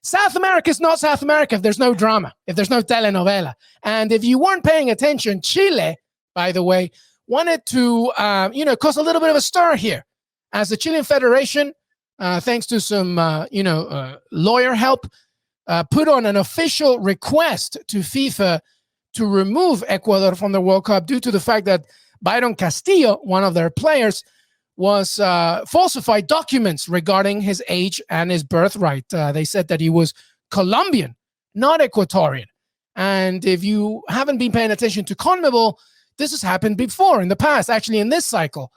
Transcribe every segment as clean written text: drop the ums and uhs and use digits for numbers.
South America is not South America if there's no drama, if there's no telenovela. And if you weren't paying attention, Chile, by the way, wanted to, cause a little bit of a stir here. As the Chilean Federation, thanks to some, lawyer help, put on an official request to FIFA to remove Ecuador from the World Cup due to the fact that Byron Castillo, one of their players, was falsified documents regarding his age and his birthright. They said that he was Colombian, not Ecuadorian. And if you haven't been paying attention to CONMEBOL, this has happened before in the past, actually in this cycle,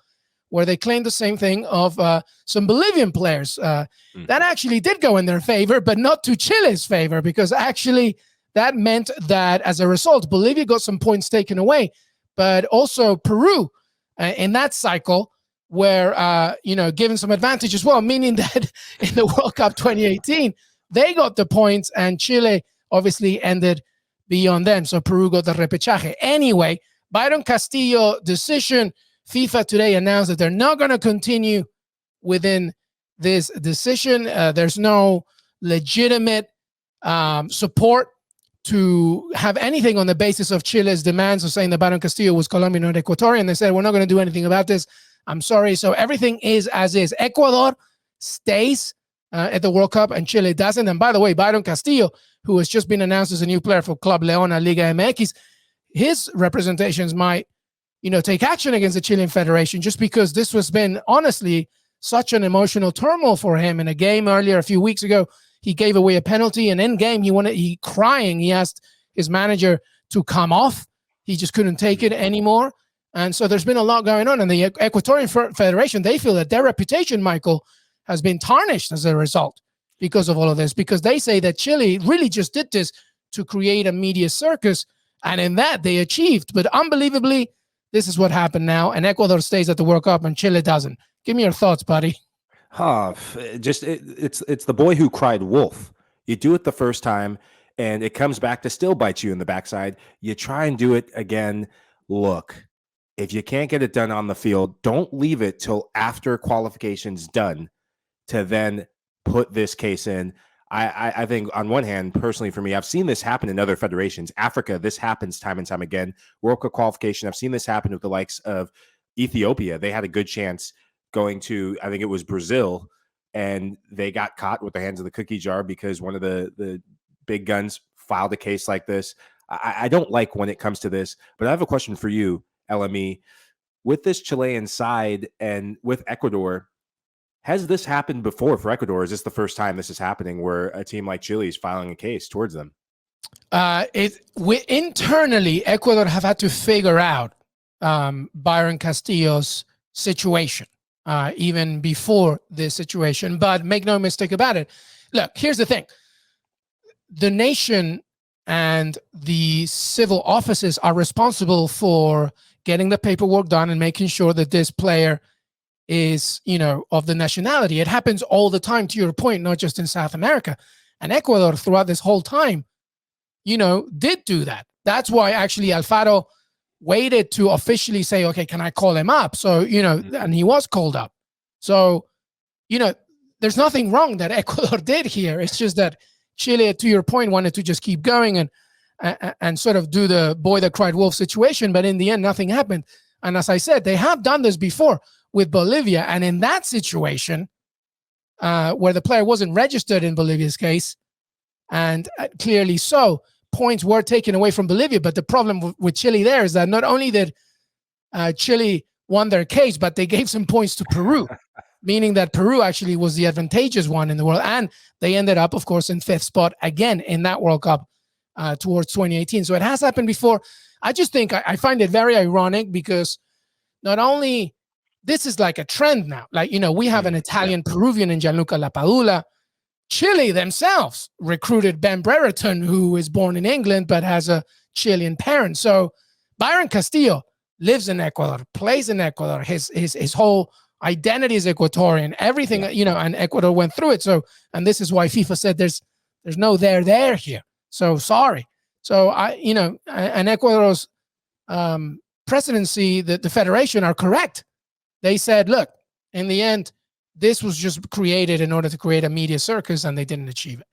where they claimed the same thing of some Bolivian players. That actually did go in their favor, but not to Chile's favor, because actually that meant that as a result, Bolivia got some points taken away, but also Peru in that cycle were, given some advantage as well, meaning that in the World Cup 2018, they got the points and Chile obviously ended beyond them. So Peru got the repechaje. Anyway, Byron Castillo decision, FIFA today announced that they're not going to continue within this decision. There's no legitimate support to have anything on the basis of Chile's demands of saying that Byron Castillo was Colombian or Ecuadorian. They said, we're not going to do anything about this. I'm sorry. So everything is as is. Ecuador stays at the World Cup and Chile doesn't. And by the way, Byron Castillo, who has just been announced as a new player for Club Leona Liga MX, his representations might, take action against the Chilean Federation, just because this has been, honestly, such an emotional turmoil for him. In a game earlier, a few weeks ago, he gave away a penalty, and in game, he crying. He asked his manager to come off. He just couldn't take it anymore. And so there's been a lot going on. And the Ecuadorian Federation, they feel that their reputation, Michael, has been tarnished as a result because of all of this, because they say that Chile really just did this to create a media circus. And in that, they achieved. But unbelievably, this is what happened now. And Ecuador stays at the World Cup and Chile doesn't. Give me your thoughts, buddy. It's the boy who cried wolf. You do it the first time, and it comes back to still bite you in the backside. You try and do it again. Look, if you can't get it done on the field, don't leave it till after qualification's done to then put this case in. I think on one hand, personally for me, I've seen this happen in other federations. Africa, this happens time and time again. World Cup qualification, I've seen this happen with the likes of Ethiopia. They had a good chance going to, I think it was Brazil, and they got caught with their hands in the cookie jar because one of the big guns filed a case like this. I don't like when it comes to this, but I have a question for you, LME. With this Chilean side and with Ecuador, has this happened before for Ecuador? Is this the first time this is happening where a team like Chile is filing a case towards them? Internally, Ecuador have had to figure out Byron Castillo's situation even before this situation. But make no mistake about it. Look, here's the thing. The nation and the civil offices are responsible for getting the paperwork done and making sure that this player is, of the nationality. It happens all the time, to your point, not just in South America. And Ecuador, throughout this whole time, did do that. That's why actually Alfaro waited to officially say, okay, can I call him up? So, and he was called up. So, there's nothing wrong that Ecuador did here. It's just that Chile, to your point, wanted to just keep going and sort of do the boy that cried wolf situation. But in the end, nothing happened. And as I said, they have done this before with Bolivia. And in that situation, where the player wasn't registered in Bolivia's case, and clearly so, points were taken away from Bolivia. But the problem with Chile there is that not only did Chile won their case, but they gave some points to Peru, meaning that Peru actually was the advantageous one in the world. And they ended up, of course, in 5th spot again in that World Cup towards 2018. So it has happened before. I just think I find it very ironic because not only this is like a trend now, like, we have an Italian Peruvian in Gianluca Lapadula. Chile themselves recruited Ben Brereton, who is born in England but has a Chilean parent. So Byron Castillo lives in Ecuador, plays in Ecuador. His whole identity is Ecuadorian. Everything, and Ecuador went through it. So, and this is why FIFA said there's no there here. So sorry. So and Ecuador's presidency, the federation are correct. They said, look, in the end, this was just created in order to create a media circus, and they didn't achieve it.